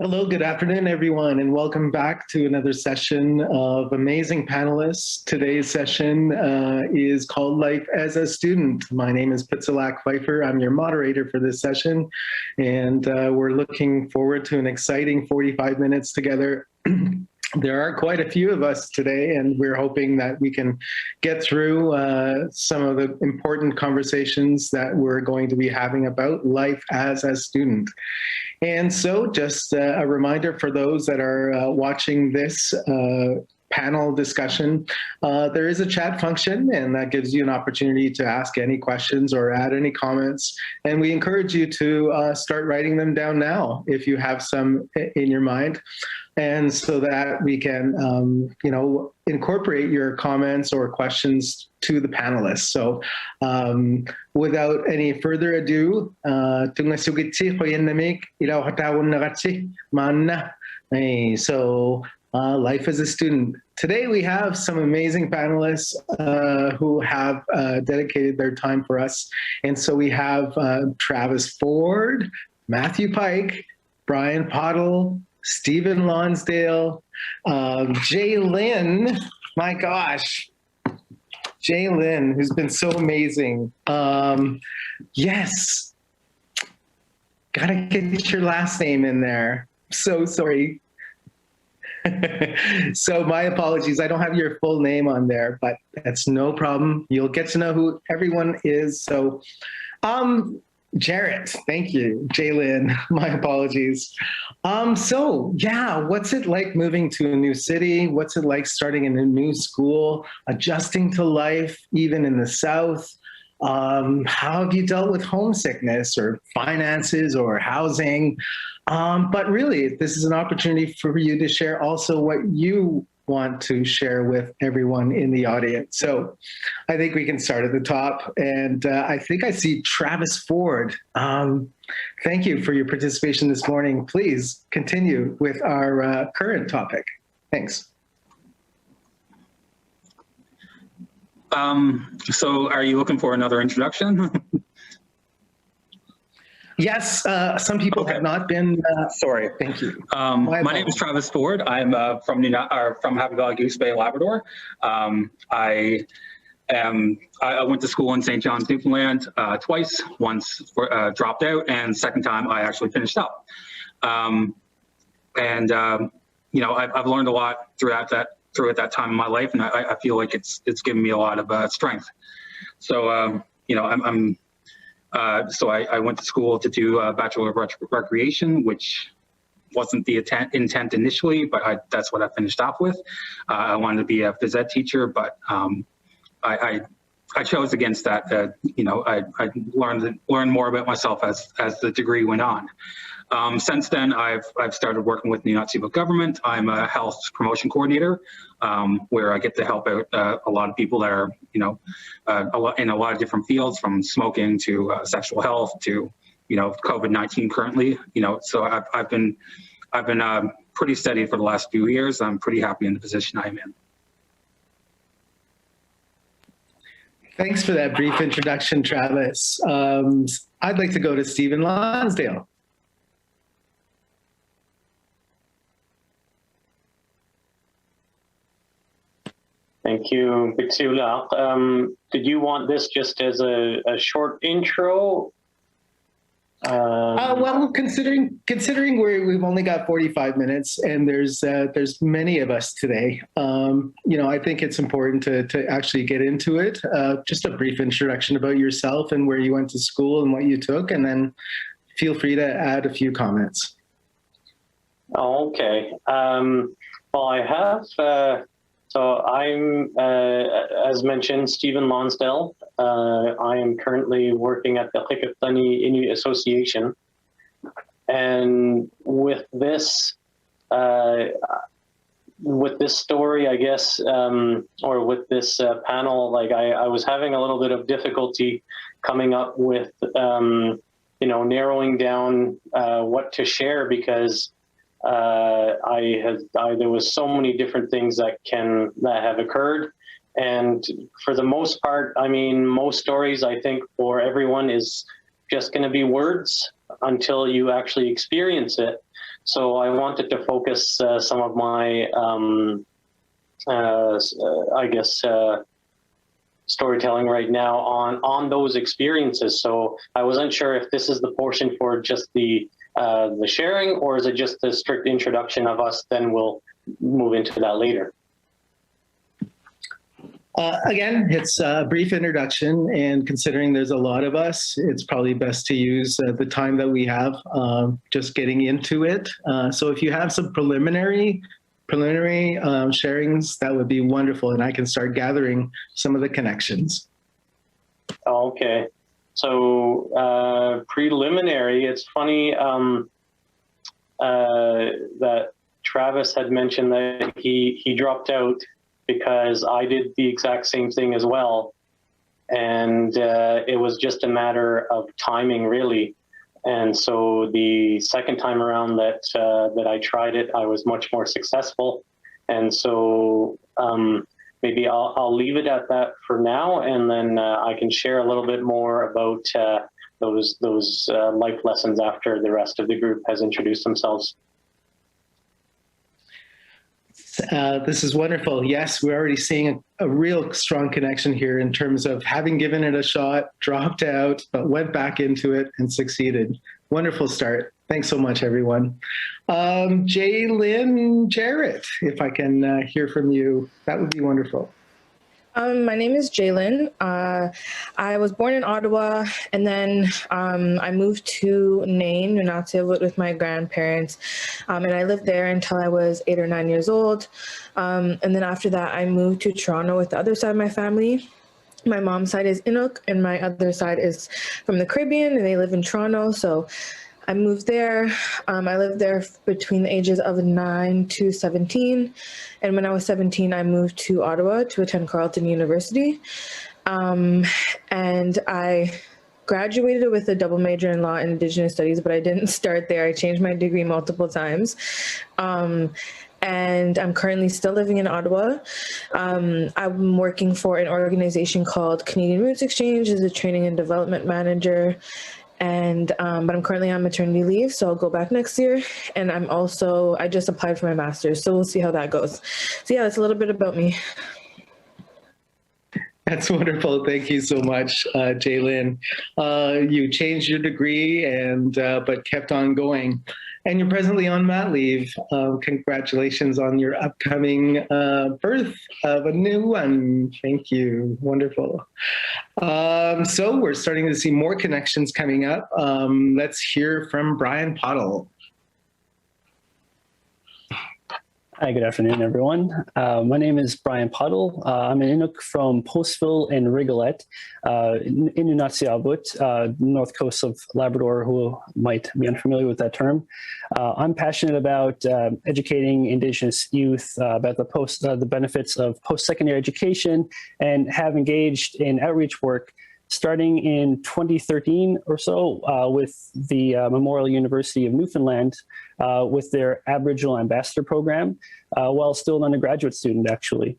Hello, good afternoon, everyone, and welcome back to another session of amazing panelists. Today's session is called Life as a Student. My name is Pitsalak Pfeiffer. I'm your moderator for this session, and we're looking forward to an exciting 45 minutes together. There are quite a few of us today, and we're hoping that we can get through some of the important conversations that we're going to be having about life as a student. And so just a reminder for those that are watching this panel discussion, there is a chat function, and that gives you an opportunity to ask any questions or add any comments. And we encourage you to start writing them down now if you have some in your mind. And so that we can, incorporate your comments or questions to the panelists. So without any further ado, life as a student. Today we have some amazing panelists who have dedicated their time for us. And so we have Travis Ford, Matthew Pike, Brian Poddle, Stephen Lonsdale, Jay Lynn, my gosh, Jay Lynn, who's been so amazing. Yes, gotta get your last name in there. So sorry. So my apologies, I don't have your full name on there, but that's no problem. You'll get to know who everyone is. So, Jarrett, thank you. Jalen, my apologies. So yeah, what's it like moving to a new city? What's it like starting in a new school, adjusting to life, even in the South? How have you dealt with homesickness or finances or housing? But really, this is an opportunity for you to share also what you want to share with everyone in the audience. So I think we can start at the top. And I think I see Travis Ford. Thank you for your participation this morning. Please continue with our current topic. Thanks. So are you looking for another introduction? Yes, some people have not been. Sorry. Thank you. My name is Travis Ford. I'm from Happy Valley Goose Bay, Labrador. I went to school in St. John's, Newfoundland twice. Once dropped out, and second time I actually finished up. I've learned a lot throughout that time in my life, and I feel like it's given me a lot of strength. So So I went to school to do a Bachelor of Recreation, which wasn't the intent initially, but that's what I finished off with. I wanted to be a phys ed teacher, but I chose against that. I learned more about myself as the degree went on. Since then, I've started working with the New York government. I'm a health promotion coordinator, where I get to help out a lot of people that are, in a lot of different fields, from smoking to sexual health to, COVID-19 currently. So I've been pretty steady for the last few years. I'm pretty happy in the position I'm in. Thanks for that brief introduction, Travis. I'd like to go to Stephen Lonsdale. Thank you, Bitsula. Did you want this just as a short intro? Well, considering we've only got 45 minutes and there's many of us today, I think it's important to actually get into it. Just a brief introduction about yourself and where you went to school and what you took, and then feel free to add a few comments. Okay. Well, I have. So I'm, as mentioned, Stephen Lonsdale. I am currently working at the Hikatani Inuit Association. And with this story, I guess, or with this panel, like I was having a little bit of difficulty coming up with, narrowing down what to share, because there was so many different things that have occurred. And for the most part, I mean, most stories, I think, for everyone is just going to be words until you actually experience it. So I wanted to focus some of my, storytelling right now on those experiences. So I wasn't sure if this is the portion for just the sharing, or is it just the strict introduction of us? Then we'll move into that later. Again, it's a brief introduction, and considering there's a lot of us, it's probably best to use the time that we have just getting into it. So if you have some preliminary sharings, that would be wonderful, and I can start gathering some of the connections. Okay, so preliminary, it's funny that Travis had mentioned that he dropped out because I did the exact same thing as well. And it was just a matter of timing, really. And so the second time around that I tried it, I was much more successful. And so maybe I'll leave it at that for now, and then I can share a little bit more about those life lessons after the rest of the group has introduced themselves. This is wonderful. Yes, we're already seeing a real strong connection here in terms of having given it a shot, dropped out, but went back into it and succeeded. Wonderful start. Thanks so much, everyone. Jaylyn Jarrett, if I can hear from you, that would be wonderful. My name is Jaylyn. I was born in Ottawa, and then I moved to Nain, Nunavut, with my grandparents, and I lived there until I was 8 or 9 years old. And then after that, I moved to Toronto with the other side of my family. My mom's side is Inuk, and my other side is from the Caribbean, and they live in Toronto. So I moved there. I lived there between the ages of 9 to 17. And when I was 17, I moved to Ottawa to attend Carleton University. And I graduated with a double major in law and Indigenous studies, but I didn't start there. I changed my degree multiple times. And I'm currently still living in Ottawa. I'm working for an organization called Canadian Roots Exchange as a training and development manager. And but I'm currently on maternity leave, so I'll go back next year. And I just applied for my master's, so we'll see how that goes. So yeah, that's a little bit about me. That's wonderful. Thank you so much, Jaylyn. You changed your degree but kept on going. And you're presently on mat leave. Congratulations on your upcoming birth of a new one. Thank you. Wonderful. So we're starting to see more connections coming up. Let's hear from Brian Poddle. Hi, good afternoon, everyone. My name is Brian Poddle. I'm an Inuk from Postville and Rigolet in Nunavut, north coast of Labrador, who might be unfamiliar with that term. I'm passionate about educating Indigenous youth about the benefits of post-secondary education, and have engaged in outreach work starting in 2013 or so with the Memorial University of Newfoundland with their Aboriginal Ambassador Program, while still an undergraduate student, actually.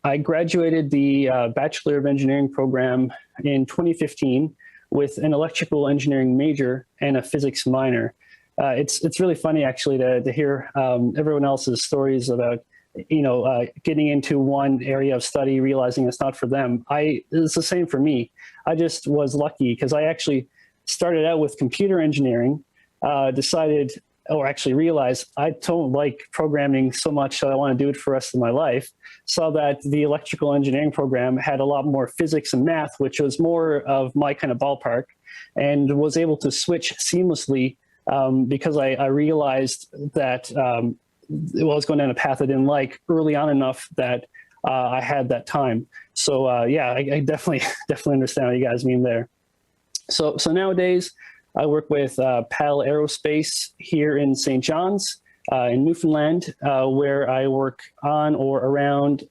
I graduated the Bachelor of Engineering program in 2015 with an electrical engineering major and a physics minor. It's really funny, actually, to hear everyone else's stories about getting into one area of study, realizing it's not for them. It's the same for me. I just was lucky because I actually started out with computer engineering, realized I don't like programming so much that I want to do it for the rest of my life. Saw that the electrical engineering program had a lot more physics and math, which was more of my kind of ballpark, and was able to switch seamlessly because I realized that I was going down a path I didn't like early on enough that I had that time. So yeah, I definitely understand what you guys mean there. So nowadays I work with PAL Aerospace here in St. John's in Newfoundland, where I work on or around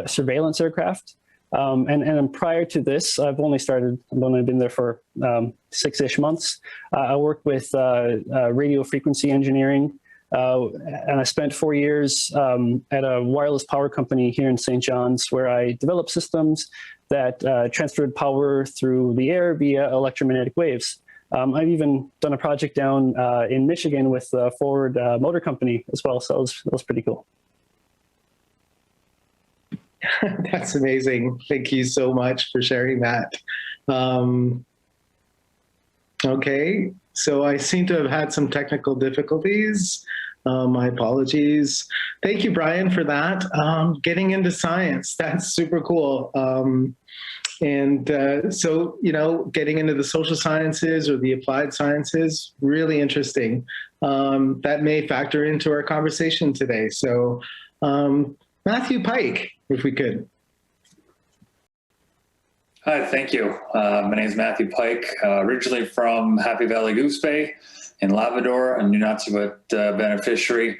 surveillance aircraft. And prior to this, I've only been there for 6-ish months. I work with radio frequency engineering. And I spent 4 years at a wireless power company here in St. John's, where I developed systems that transferred power through the air via electromagnetic waves. I've even done a project down in Michigan with Ford Motor Company as well, so that was pretty cool. That's amazing. Thank you so much for sharing that. Okay, so I seem to have had some technical difficulties. My apologies. Thank you, Brian, for that. Getting into science, that's super cool. So, you know, getting into the social sciences or the applied sciences, really interesting. That may factor into our conversation today. So, Matthew Pike, if we could. Hi, thank you. My name is Matthew Pike, originally from Happy Valley Goose Bay in Labrador, a Nunavut beneficiary.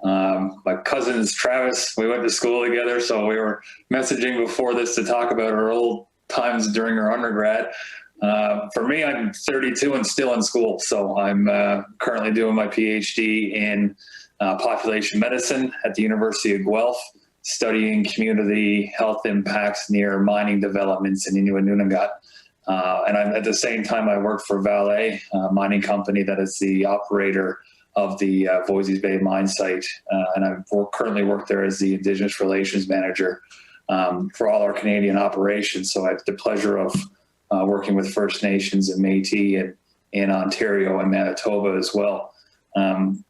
My cousin is Travis. We went to school together, so we were messaging before this to talk about our old times during our undergrad. For me, I'm 32 and still in school, so I'm currently doing my PhD in population medicine at the University of Guelph, studying community health impacts near mining developments in Inuit Nunagat. And at the same time, I work for Vale, a mining company that is the operator of the Voisey's Bay mine site. And I currently work there as the Indigenous Relations Manager for all our Canadian operations. So I have the pleasure of working with First Nations and Métis in Ontario and Manitoba as well. And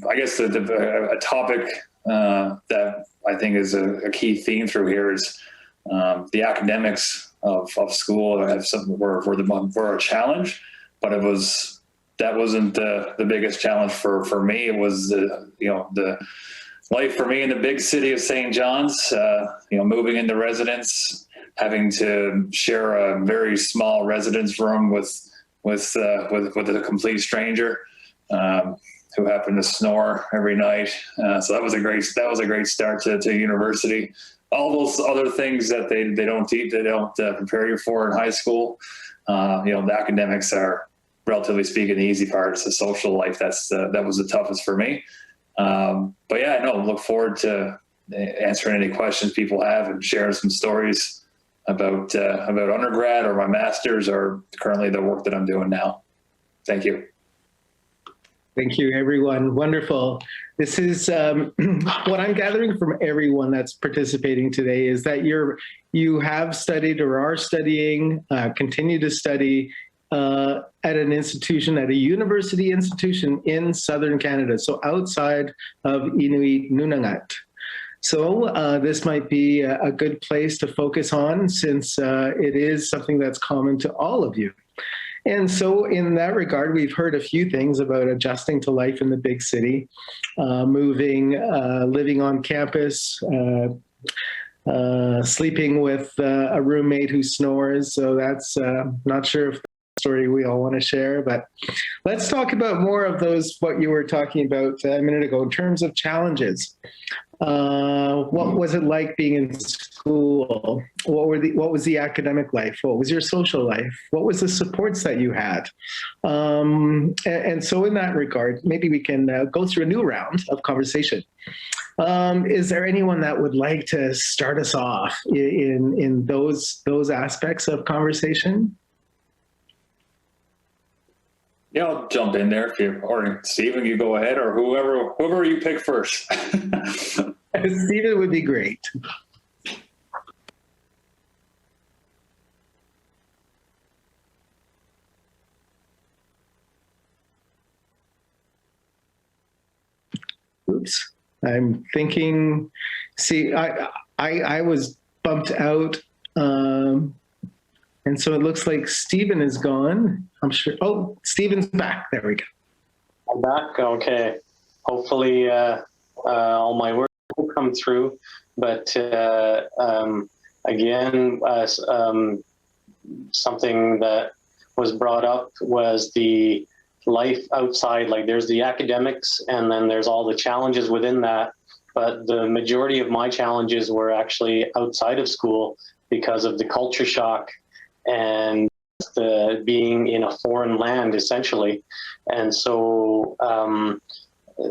I guess a topic that I think is a key theme through here is the academics of school have something were a challenge, but that wasn't the biggest challenge for me. It was the life for me in the big city of St. John's. Moving into residence, having to share a very small residence room with a complete stranger who happened to snore every night. So that was a great start to university. All those other things that they don't teach, they don't prepare you for in high school. The academics are, relatively speaking, the easy part. It's the social life that was the toughest for me. But yeah, look forward to answering any questions people have and sharing some stories about undergrad or my master's or currently the work that I'm doing now. Thank you. Thank you, everyone. Wonderful. This is what I'm gathering from everyone that's participating today is that you have studied or are studying, continue to study at an institution, at a university institution in Southern Canada, so outside of Inuit Nunagat. So this might be a good place to focus on since it is something that's common to all of you. And so in that regard, we've heard a few things about adjusting to life in the big city, moving, living on campus, sleeping with a roommate who snores. So that's not sure if that's a story we all want to share, but let's talk about more of those, what you were talking about a minute ago in terms of challenges. What was it like being in school? What was the academic life? What was your social life? What was the supports that you had? And so in that regard, maybe we can go through a new round of conversation. Is there anyone that would like to start us off in those aspects of conversation? Yeah, I'll jump in there or Stephen, you go ahead, or whoever you pick first. Stephen would be great. Oops, I'm thinking. See, I was bumped out. And so it looks like Stephen is gone. I'm sure. Oh, Stephen's back. There we go. I'm back. Okay. Hopefully all my work will come through. But again, something that was brought up was the life outside. Like there's the academics and then there's all the challenges within that. But the majority of my challenges were actually outside of school because of the culture shock and the being in a foreign land, essentially. And so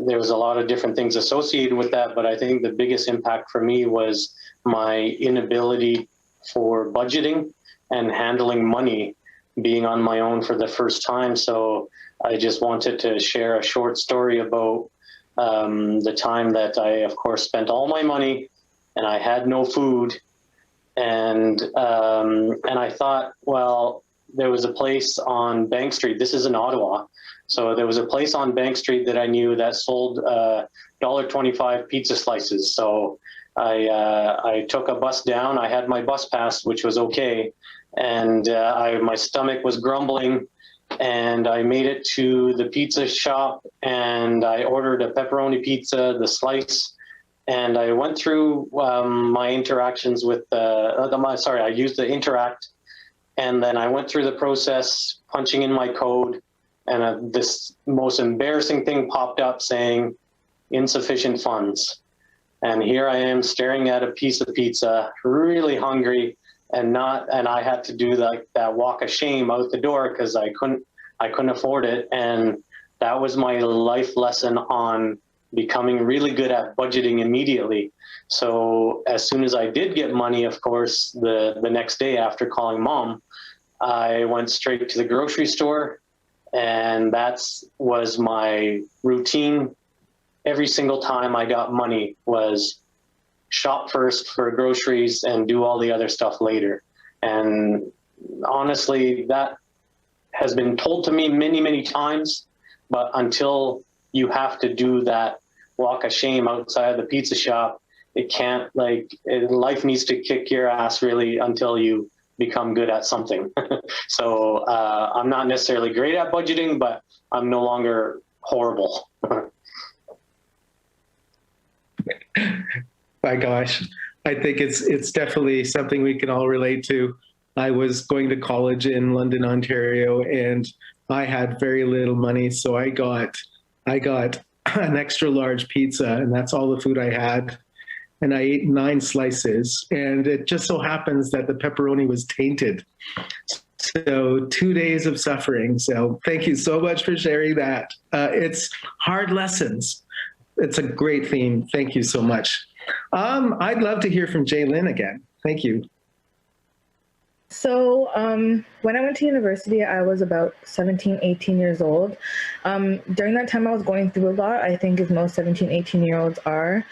there was a lot of different things associated with that, but I think the biggest impact for me was my inability for budgeting and handling money being on my own for the first time. So I just wanted to share a short story about the time that I, of course, spent all my money and I had no food. And I thought, well, there was a place on Bank Street. This is in Ottawa. So there was a place on Bank Street that I knew that sold $1.25 pizza slices. So I took a bus down. I had my bus pass, which was okay. And my stomach was grumbling. And I made it to the pizza shop and I ordered a pepperoni pizza, the slice. And I went through my interactions with I used the Interact. And then I went through the process, punching in my code. And this most embarrassing thing popped up saying insufficient funds. And here I am staring at a piece of pizza, really hungry, and I had to do that walk of shame out the door because I couldn't afford it. And that was my life lesson on becoming really good at budgeting immediately. So as soon as I did get money, of course, the next day after calling mom, I went straight to the grocery store, and that was my routine. Every single time I got money was shop first for groceries and do all the other stuff later. And honestly, that has been told to me many, many times, but until you have to do that walk of shame outside the pizza shop, life needs to kick your ass really until you become good at something. So I'm not necessarily great at budgeting, but I'm no longer horrible. My gosh, I think it's definitely something we can all relate to. I was going to college in London, Ontario, and I had very little money, so I got an extra large pizza, and that's all the food I had. And I ate 9 slices, and it just so happens that the pepperoni was tainted. So 2 days of suffering. So thank you so much for sharing that. It's hard lessons. It's a great theme. Thank you so much. I'd love to hear from Jaylyn again. Thank you. So when I went to university, I was about 17, 18 years old. During that time, I was going through a lot, I think as most 17, 18-year-olds are.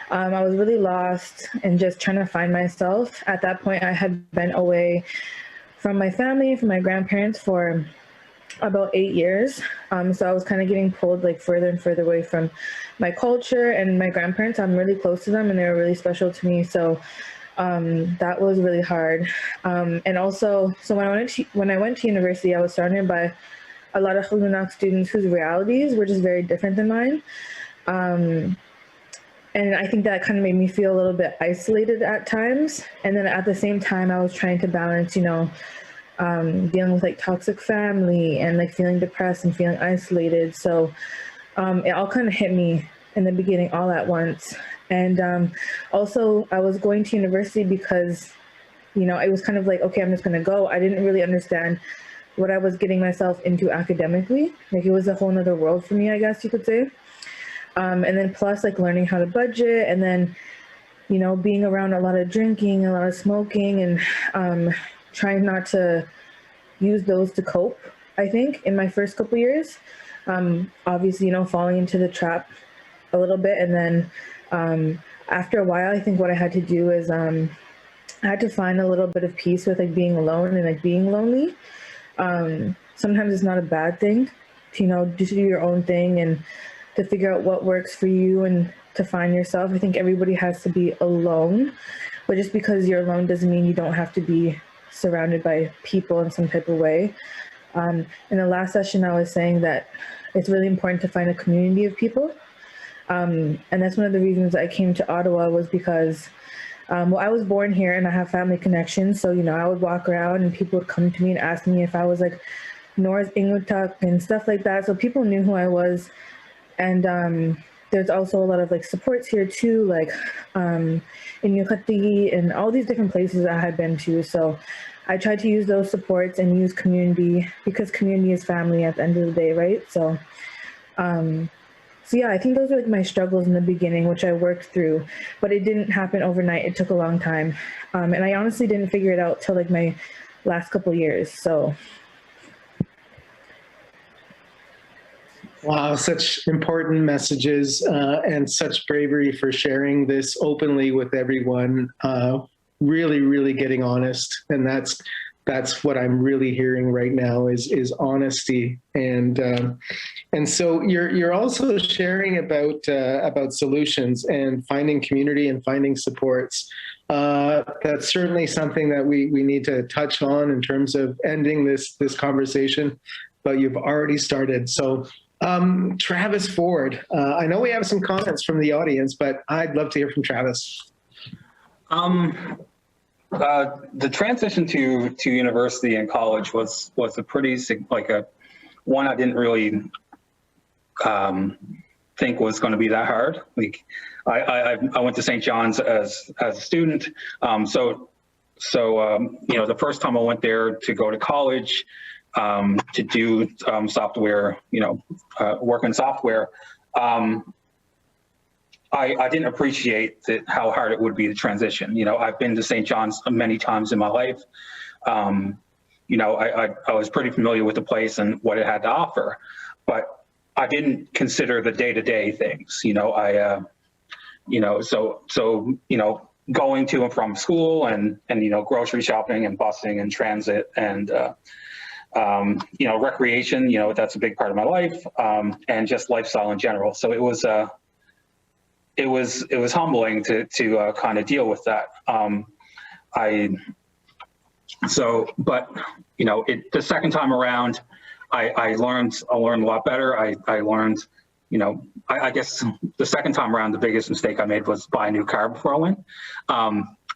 I was really lost and just trying to find myself. At that point, I had been away from my family, from my grandparents for about 8 years. So I was kind of getting pulled further and further away from my culture and my grandparents. I'm really close to them and they were really special to me. So that was really hard. And also, so when I went to university, I was surrounded by a lot of Khlunak students whose realities were just very different than mine. And I think that kind of made me feel a little bit isolated at times. And then at the same time, I was trying to balance, dealing with toxic family and feeling depressed and feeling isolated. So it all kind of hit me in the beginning all at once. And also I was going to university because, it was kind of okay, I'm just going to go. I didn't really understand what I was getting myself into academically. It was a whole nother world for me, I guess you could say. And then plus learning how to budget, and then, being around a lot of drinking, a lot of smoking, and trying not to use those to cope, I think, in my first couple years. Obviously, falling into the trap a little bit. And then after a while, I think what I had to do is I had to find a little bit of peace with being alone and being lonely. Sometimes it's not a bad thing to, just do your own thing and to figure out what works for you and to find yourself. I think everybody has to be alone, but just because you're alone doesn't mean you don't have to be surrounded by people in some type of way. In the last session, I was saying that it's really important to find a community of people. And that's one of the reasons I came to Ottawa, was because, I was born here and I have family connections. So, I would walk around and people would come to me and ask me if I was North Ingletuck and stuff like that. So people knew who I was. And there's also a lot of supports here too, in Yucatán and all these different places I had been to. So I tried to use those supports and use community, because community is family at the end of the day, right? So, yeah, I think those are my struggles in the beginning, which I worked through, but it didn't happen overnight. It took a long time. And I honestly didn't figure it out till my last couple years. So Wow, such important messages and such bravery for sharing this openly with everyone. Really, really getting honest, and that's what I'm really hearing right now is honesty. And so you're also sharing about solutions and finding community and finding supports. That's certainly something that we need to touch on in terms of ending this conversation, but you've already started. So Travis Ford, I know we have some comments from the audience, but I'd love to hear from Travis. The transition to university and college was a pretty one I didn't really think was going to be that hard. Like I went to St. John's as a student, so the first time I went there to go to college to do software, work in software. I didn't appreciate how hard it would be to transition. I've been to St. John's many times in my life. I was pretty familiar with the place and what it had to offer, but I didn't consider the day-to-day things. Going to and from school and grocery shopping and busing and transit and recreation. That's a big part of my life, and just lifestyle in general. So it was humbling to kind of deal with that. The second time around, I learned a lot better. I learned, I guess the second time around, the biggest mistake I made was buy a new car before I went.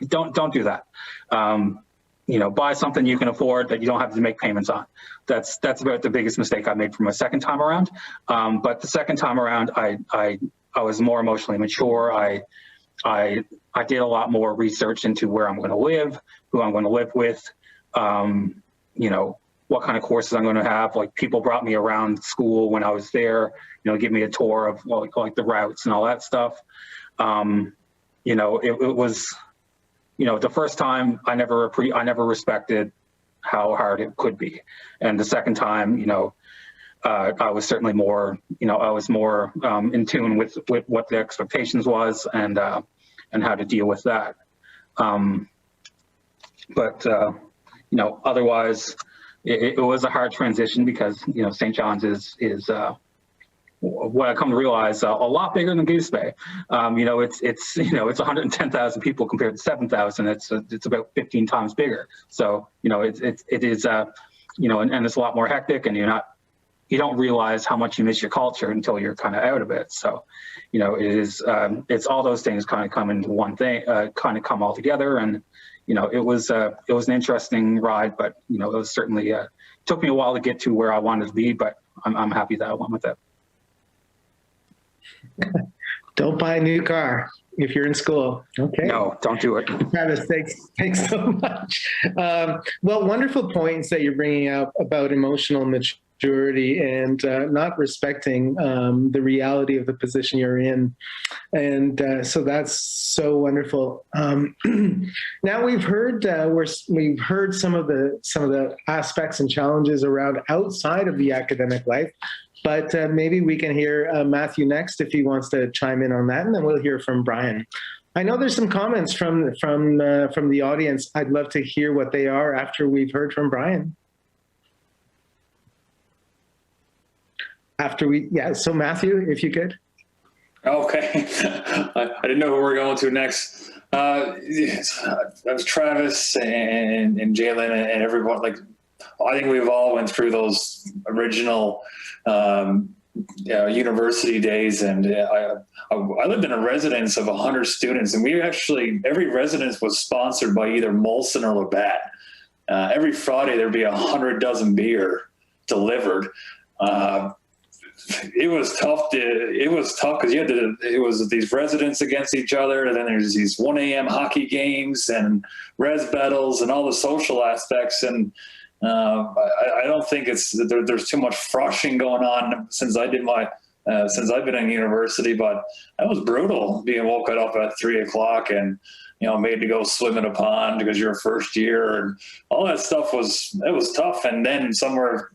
Don't do that. Buy something you can afford that you don't have to make payments on. That's about the biggest mistake I made for my second time around. But the second time around, I was more emotionally mature. I did a lot more research into where I'm going to live, who I'm going to live with, what kind of courses I'm going to have. Like, people brought me around school when I was there, give me a tour of like the routes and all that stuff. It was, the first time I never respected how hard it could be. And the second time, I was certainly more, in tune with what the expectations was and how to deal with that. Otherwise, it was a hard transition because, St. John's is what I come to realize a lot bigger than Goose Bay. It's 110,000 people compared to 7,000. It's about 15 times bigger. So, it is, and it's a lot more hectic, and you don't realize how much you miss your culture until you're kind of out of it. So, it's all those things kind of come into one thing, kind of come all together. And, it was an interesting ride, but, it was certainly, took me a while to get to where I wanted to be, but I'm happy that I went with it. Don't buy a new car if you're in school. Okay. No, don't do it. Travis, thanks so much. Well, wonderful points that you're bringing up about emotional maturity and not respecting the reality of the position you're in. And so that's so wonderful. Now we've heard some of the aspects and challenges around outside of the academic life. But maybe we can hear Matthew next if he wants to chime in on that, and then we'll hear from Brian. I know there's some comments from the audience. I'd love to hear what they are after we've heard from Brian. So Matthew, if you could. Okay, I didn't know who we were going to next. That was Travis and Jalen and everyone. Like, I think we've all went through those original university days, and I lived in a residence of 100 students, and every residence was sponsored by either Molson or Labatt. Every Friday there'd be 100 dozen beer delivered. It was tough because it was these residents against each other, and then there's these 1 a.m. hockey games and res battles and all the social aspects. And I don't think there's too much froshing going on since I've been in university, but that was brutal, being woken up at 3 o'clock and, made to go swim in a pond because you're first year, and all that stuff was tough. And then somewhere,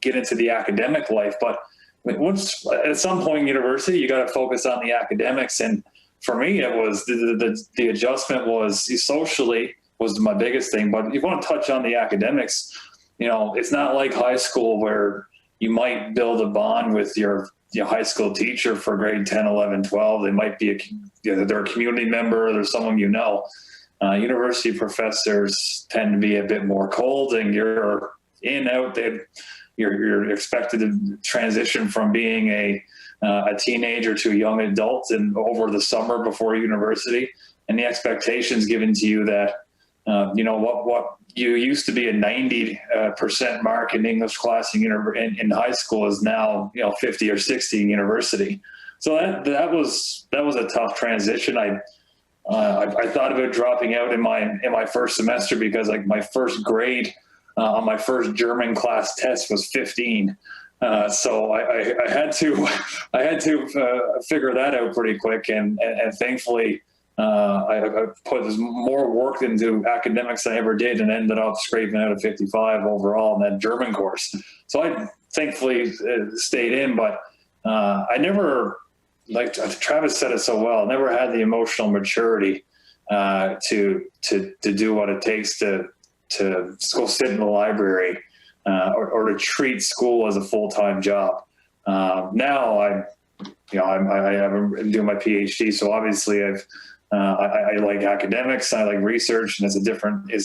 get into the academic life, but once at some point in university, you got to focus on the academics. And for me, it was the adjustment was socially was my biggest thing. But if you want to touch on the academics, it's not like high school where you might build a bond with your high school teacher for grade 10, 11, 12. They might be they're a community member, there's someone University professors tend to be a bit more cold, and you're in, out, you're expected to transition from being a teenager to a young adult and over the summer before university. And the expectations given to you that, what you used to be a 90% mark in English class in high school is now, 50 or 60 in university. So that was a tough transition. I thought about dropping out in my first semester because like my first grade on my first German class test was 15. So I had to figure that out pretty quick, and thankfully I put more work into academics than I ever did, and ended up scraping out a 55 overall in that German course. So I thankfully stayed in, but I never, like Travis said it so well, never had the emotional maturity to do what it takes to go sit in the library or to treat school as a full-time job. Now I'm doing my PhD, so obviously I like academics, I like research, and it's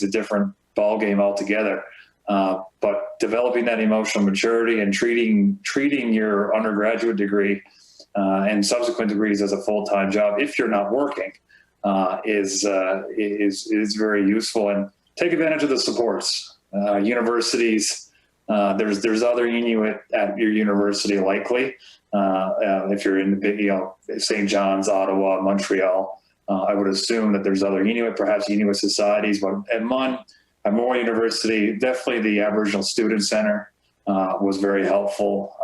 a different ball game altogether. But developing that emotional maturity and treating your undergraduate degree and subsequent degrees as a full-time job, if you're not working, is very useful. And take advantage of the supports. Universities, there's other Inuit at your university likely. If you're in St. John's, Ottawa, Montreal, I would assume that there's other Inuit, perhaps Inuit societies. But at Memorial University, definitely the Aboriginal Student Center was very helpful.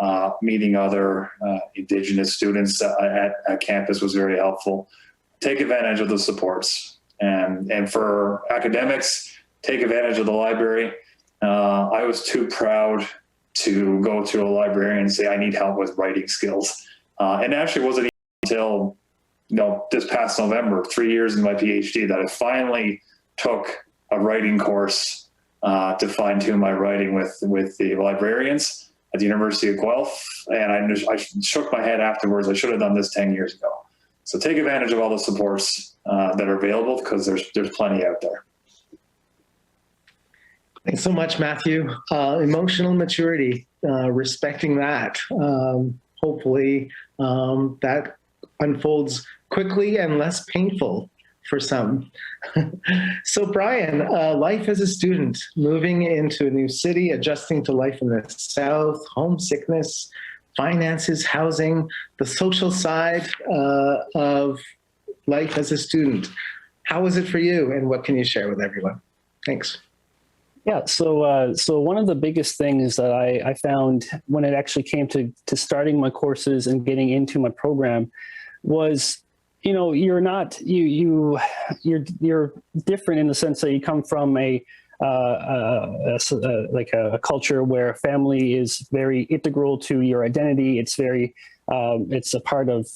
Meeting other Indigenous students at campus was very helpful. Take advantage of the supports. And for academics, take advantage of the library. I was too proud to go to a librarian and say, I need help with writing skills. And actually wasn't until this past November, 3 years in my PhD, that I finally took a writing course to fine-tune my writing with the librarians at the University of Guelph. And I shook my head afterwards. I should have done this 10 years ago. So take advantage of all the supports that are available, because there's plenty out there. Thanks so much, Matthew. Emotional maturity, respecting that. Hopefully that unfolds quickly and less painful for some. So Brian, life as a student, moving into a new city, adjusting to life in the South, homesickness, finances, housing, the social side of life as a student. How was it for you, and what can you share with everyone? Thanks. Yeah, so one of the biggest things that I found when it actually came to starting my courses and getting into my program was, you're different in the sense that you come from a culture where family is very integral to your identity. It's very it's a part of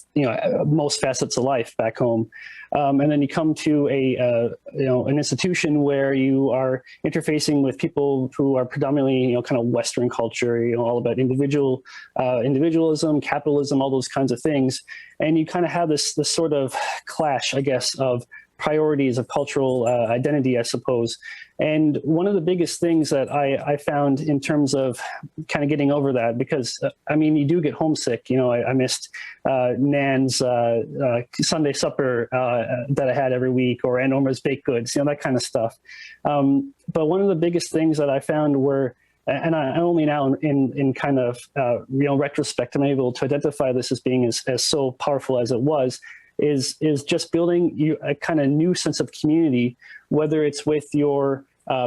most facets of life back home, and then you come to an institution where you are interfacing with people who are predominantly kind of Western culture, all about individualism, capitalism, all those kinds of things, and you kind of have this sort of clash, I guess, of priorities of cultural identity, I suppose. And one of the biggest things that I found in terms of kind of getting over that, because you do get homesick. I missed Nan's Sunday supper that I had every week, or Aunt Norma's baked goods, that kind of stuff. But one of the biggest things that I found were, and I only now in kind of retrospect, I'm able to identify this as being as so powerful as it was, is just building a kind of new sense of community, whether it's with your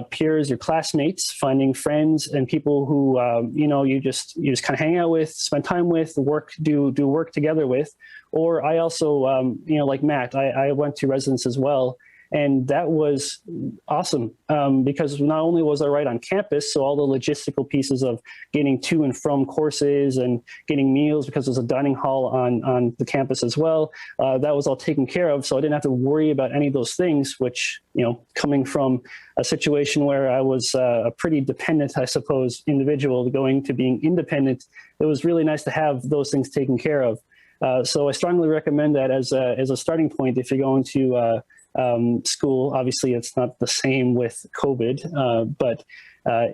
peers, your classmates, finding friends and people who you just kind of hang out with, spend time with, do work together with. Or I also like Matt, I went to residence as well, And that was awesome because not only was I right on campus, so all the logistical pieces of getting to and from courses and getting meals, because there's a dining hall on the campus as well, that was all taken care of. So I didn't have to worry about any of those things, which, you know, coming from a situation where I was a pretty dependent, I suppose, individual going to being independent, it was really nice to have those things taken care of. So I strongly recommend that as a starting point if you're going to school. Obviously, it's not the same with COVID, but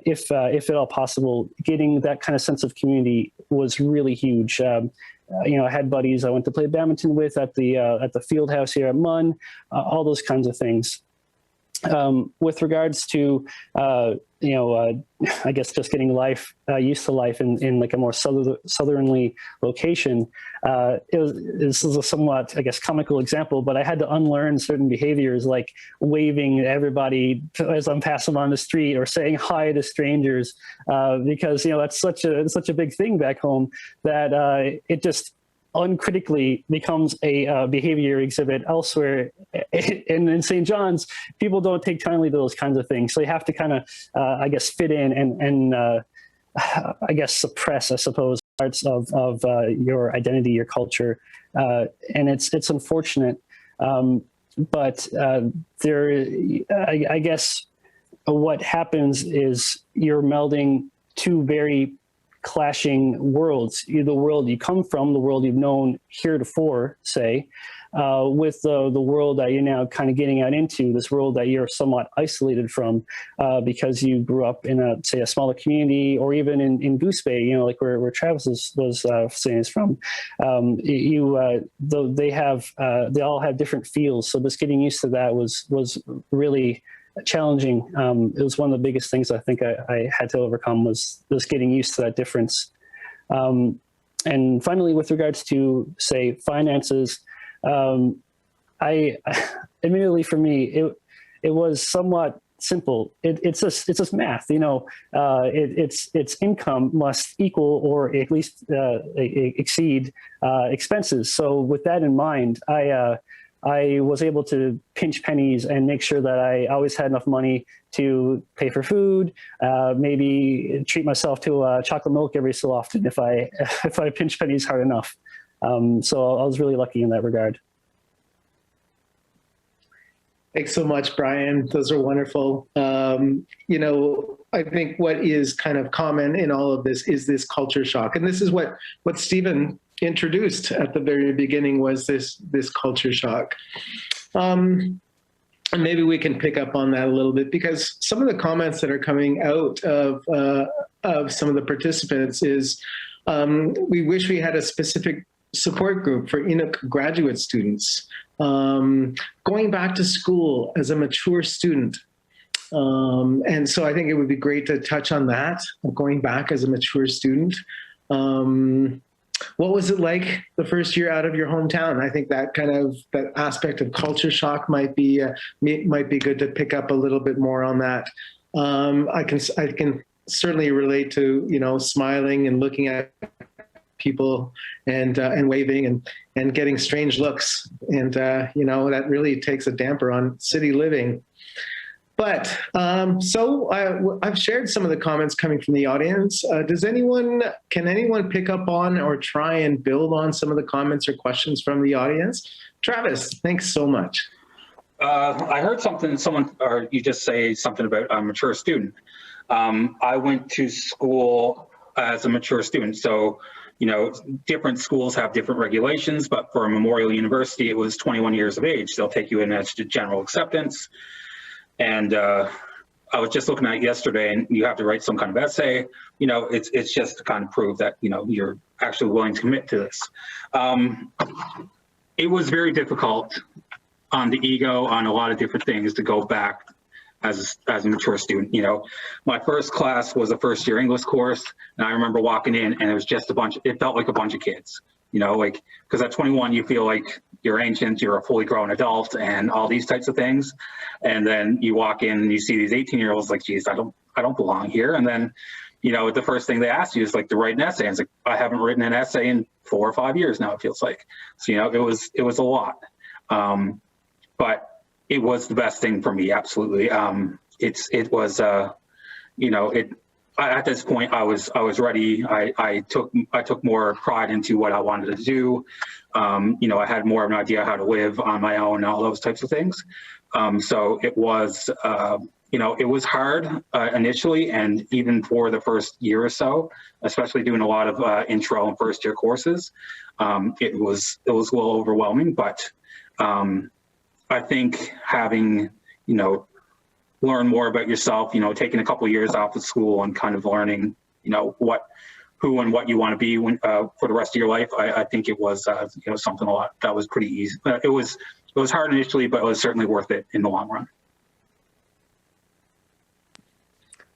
if at all possible, getting that kind of sense of community was really huge. You know, I had buddies I went to play badminton with at the field house here at MUN, all those kinds of things. With regards to, you know, I guess just getting used to life in like a more southerly location, this is a somewhat, I guess, comical example, but I had to unlearn certain behaviors like waving at everybody as I'm passing on the street or saying hi to strangers, because, you know, that's such a big thing back home that it just uncritically becomes a behavior exhibit elsewhere. In St. John's, people don't take kindly to those kinds of things. So you have to kind of, I guess, fit in and I guess, suppress, I suppose, parts of your identity, your culture. And it's unfortunate. But I guess what happens is you're melding two very clashing worlds, the world you come from, the world you've known heretofore, say, with the world that you're now kind of getting out into, this world that you're somewhat isolated from because you grew up in a smaller community, or even in Goose Bay, you know, like where Travis was saying is from. They all have different feels, so just getting used to that was really challenging. It was one of the biggest things I think I had to overcome, was just getting used to that difference. And finally, with regards to, say, finances, admittedly for me, it was somewhat simple. It's just math, you know. Its income must equal or at least exceed expenses. So with that in mind, I was able to pinch pennies and make sure that I always had enough money to pay for food, maybe treat myself to chocolate milk every so often if I pinch pennies hard enough. So I was really lucky in that regard. Thanks so much, Brian. Those are wonderful. You know, I think what is kind of common in all of this is this culture shock. And this is what Stephen introduced at the very beginning, was this culture shock. And maybe we can pick up on that a little bit, because some of the comments that are coming out of some of the participants is, we wish we had a specific support group for Inuk graduate students. Going back to school as a mature student. And so I think it would be great to touch on that, going back as a mature student. What was it like the first year out of your hometown? I think that aspect of culture shock might be good to pick up a little bit more on that. I can certainly relate to, you know, smiling and looking at people and waving and getting strange looks, and you know, that really takes a damper on city living. But so I've shared some of the comments coming from the audience. Can anyone pick up on or try and build on some of the comments or questions from the audience? Travis, thanks so much. I heard you just say something about a mature student. I went to school as a mature student. So, you know, different schools have different regulations, but for a Memorial University, it was 21 years of age. They'll take you in as general acceptance. And I was just looking at it yesterday, and you have to write some kind of essay. You know, it's just to kind of prove that, you know, you're actually willing to commit to this. It was very difficult on the ego, on a lot of different things, to go back as a mature student. You know, my first class was a first year English course, and I remember walking in, and it was just it felt like a bunch of kids. You know, like, because at 21, you feel like you're ancient, you're a fully grown adult, and all these types of things. And then you walk in and you see these 18-year-olds like, geez, I don't belong here. And then, you know, the first thing they ask you is like to write an essay. And it's like, I haven't written an essay in 4 or 5 years now, it feels like. So, you know, it was a lot. But it was the best thing for me. Absolutely. It was, you know, at this point I was ready. I took more pride into what I wanted to do. You know, I had more of an idea how to live on my own and all those types of things. So it was, you know, it was hard initially, and even for the first year or so, especially doing a lot of intro and first year courses, it was a little overwhelming. But I think having, you know, learn more about yourself, you know, taking a couple of years off of school and kind of learning, you know, who and what you want to be when, for the rest of your life. I think it was, you know, something that was pretty easy. It was hard initially, but it was certainly worth it in the long run.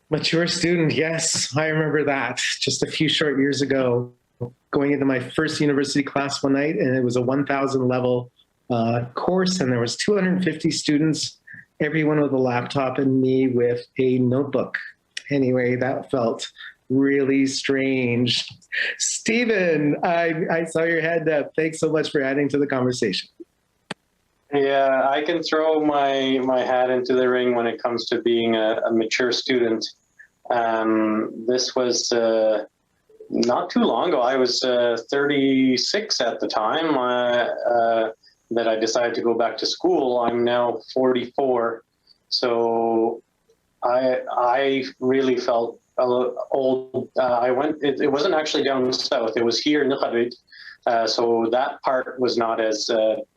Mature student, yes, I remember that. Just a few short years ago, going into my first university class one night, and it was a 1,000 level course, and there was 250 students, everyone with a laptop and me with a notebook. Anyway, that felt really strange. Stephen, I saw your hand up. Thanks so much for adding to the conversation. Yeah, I can throw my hat into the ring when it comes to being a mature student. This was not too long ago. I was 36 at the time that I decided to go back to school. I'm now 44. So I really felt a little old. It wasn't actually down south. It was here in Nukhabit. So that part was not as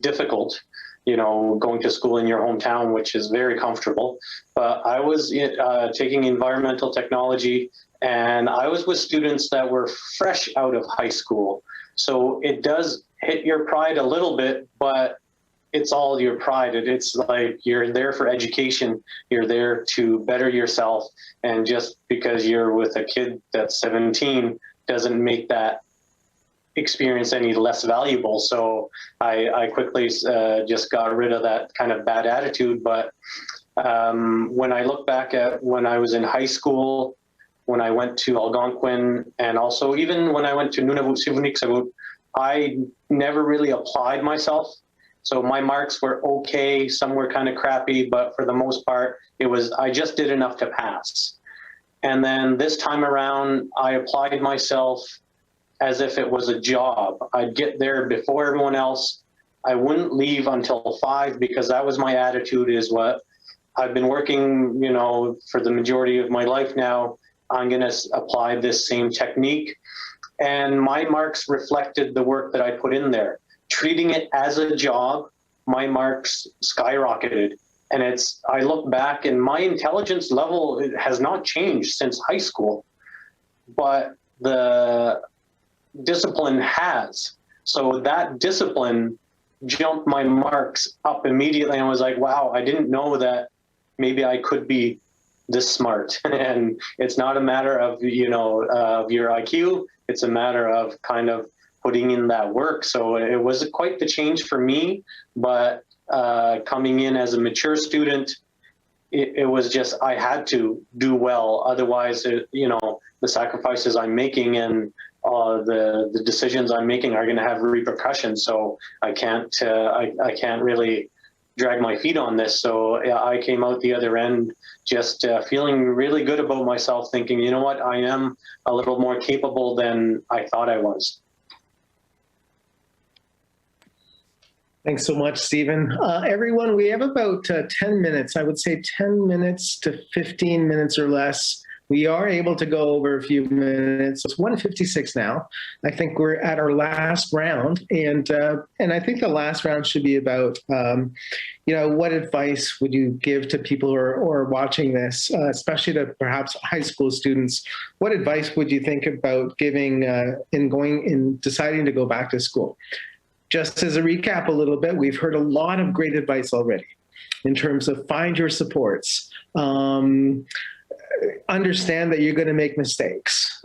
difficult, you know, going to school in your hometown, which is very comfortable. But I was taking environmental technology, and I was with students that were fresh out of high school. So it does hit your pride a little bit, but it's all your pride. It's like you're there for education. You're there to better yourself. And just because you're with a kid that's 17 doesn't make that experience any less valuable. So I quickly just got rid of that kind of bad attitude. But when I look back at when I was in high school, when I went to Algonquin, and also even when I went to Nunavut, Sivuniksavut, I never really applied myself. So my marks were okay, some were kind of crappy, but for the most part, I just did enough to pass. And then this time around, I applied myself as if it was a job. I'd get there before everyone else. I wouldn't leave until 5 because that was my attitude, is what I've been working, you know, for the majority of my life now. I'm going to apply this same technique. And my marks reflected the work that I put in there. Treating it as a job, my marks skyrocketed. And I look back and my intelligence level has not changed since high school, but the discipline has. So that discipline jumped my marks up immediately. And I was like, wow, I didn't know that maybe I could be this smart. And it's not a matter of, you know, of your IQ. It's a matter of kind of putting in that work. So it was quite the change for me, but coming in as a mature student, it was just, I had to do well. Otherwise, you know, the sacrifices I'm making and the decisions I'm making are going to have repercussions. So I can't really drag my feet on this. So I came out the other end just feeling really good about myself, thinking, you know what, I am a little more capable than I thought I was. Thanks so much, Stephen. Everyone, we have about 10 minutes. I would say 10 minutes to 15 minutes or less. We are able to go over a few minutes. It's 1:56 now. I think we're at our last round, and I think the last round should be about, you know, what advice would you give to people who are watching this, especially to perhaps high school students? What advice would you think about giving in deciding to go back to school? Just as a recap a little bit, we've heard a lot of great advice already in terms of find your supports, understand that you're going to make mistakes,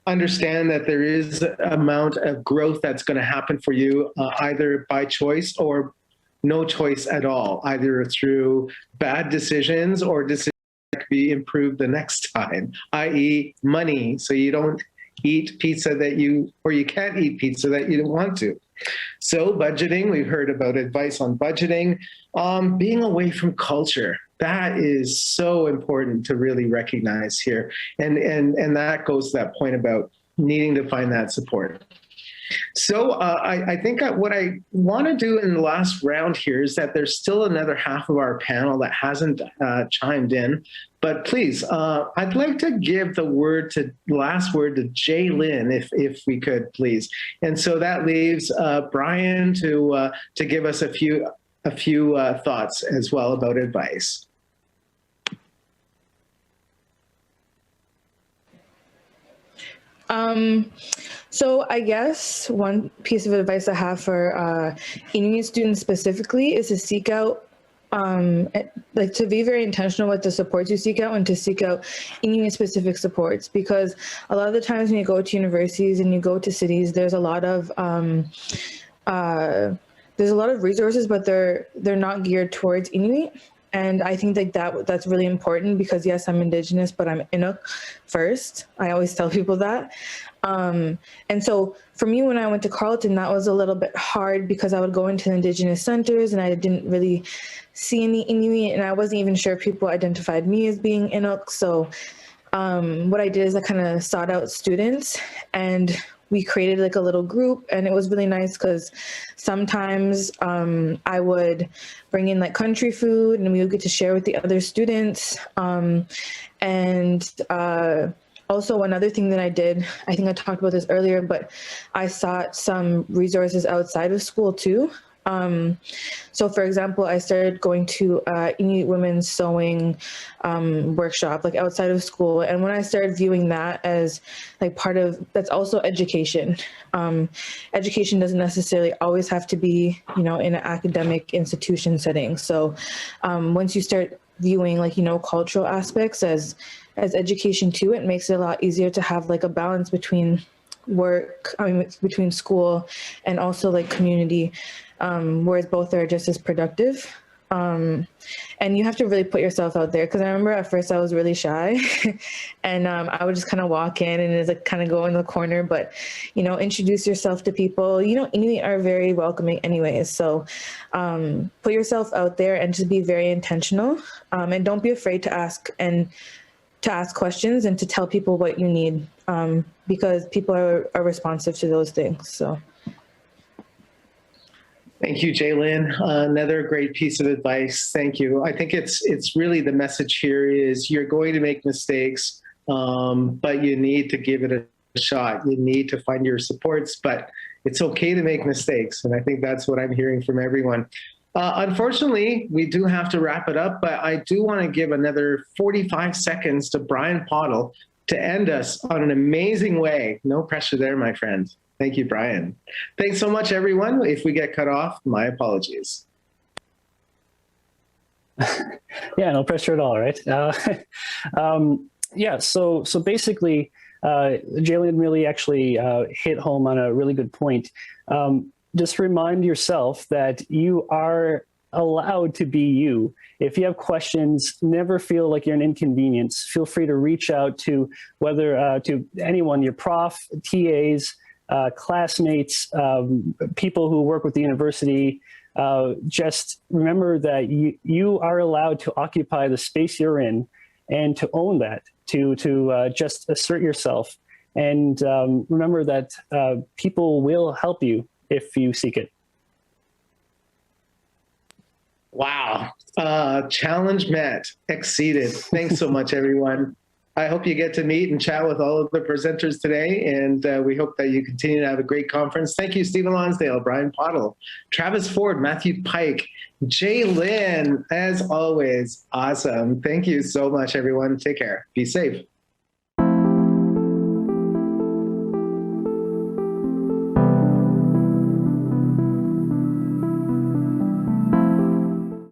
understand that there is an amount of growth that's going to happen for you either by choice or no choice at all, either through bad decisions or decisions that could be improved the next time, i.e. money, so you don't eat pizza or you can't eat pizza that you don't want to. So budgeting, we've heard about advice on budgeting, being away from culture. That is so important to really recognize here. And that goes to that point about needing to find that support. So I think what I want to do in the last round here is that there's still another half of our panel that hasn't chimed in. But please, I'd like to give the last word to Jaylyn, if we could, please. And so that leaves Brian to give us a few thoughts as well about advice. So I guess one piece of advice I have for Inuit students specifically is to seek out, like to be very intentional with the supports you seek out and to seek out Inuit specific supports, because a lot of the times when you go to universities and you go to cities, there's a lot of resources, but they're not geared towards Inuit. And I think that's really important because yes, I'm Indigenous, but I'm Inuk first. I always tell people that. And so for me, when I went to Carleton, that was a little bit hard because I would go into Indigenous centers and I didn't really see any Inuit, and I wasn't even sure if people identified me as being Inuk. So what I did is I kind of sought out students and we created like a little group, and it was really nice because sometimes I would bring in like country food and we would get to share with the other students. Also another thing that I did, I think I talked about this earlier, but I sought some resources outside of school too. So for example, I started going to Inuit women's sewing workshop, like outside of school. And when I started viewing that as like that's also education. Education doesn't necessarily always have to be, in an academic institution setting. So once you start viewing like, cultural aspects as education too, it makes it a lot easier to have like a balance between between school and also like community. Whereas both are just as productive. And you have to really put yourself out there, because I remember at first I was really shy and I would just kind of walk in and it's like kind of go in the corner, but introduce yourself to people. Inuit are very welcoming anyways, so put yourself out there and just be very intentional, and don't be afraid to ask questions and to tell people what you need, because people are responsive to those things. So thank you, Jaylyn. Another great piece of advice. Thank you. I think it's really the message here is you're going to make mistakes, but you need to give it a shot. You need to find your supports, but it's okay to make mistakes. And I think that's what I'm hearing from everyone. Unfortunately, we do have to wrap it up, but I do want to give another 45 seconds to Brian Poddle to end us on an amazing way. No pressure there, my friend. Thank you, Brian. Thanks so much, everyone. If we get cut off, my apologies. Yeah, no pressure at all, right? Yeah, so basically, Jaylyn really actually hit home on a really good point. Just remind yourself that you are allowed to be you. If you have questions, never feel like you're an inconvenience. Feel free to reach out to to anyone, your prof, TAs, classmates, people who work with the university. Just remember that you are allowed to occupy the space you're in and to own that, to just assert yourself. And remember that people will help you if you seek it. Wow. Challenge met, exceeded. Thanks so much, everyone. I hope you get to meet and chat with all of the presenters today, and we hope that you continue to have a great conference. Thank you, Stephen Lonsdale, Brian Poddle, Travis Ford, Matthew Pike, Jaylyn, as always, awesome. Thank you so much, everyone. Take care. Be safe.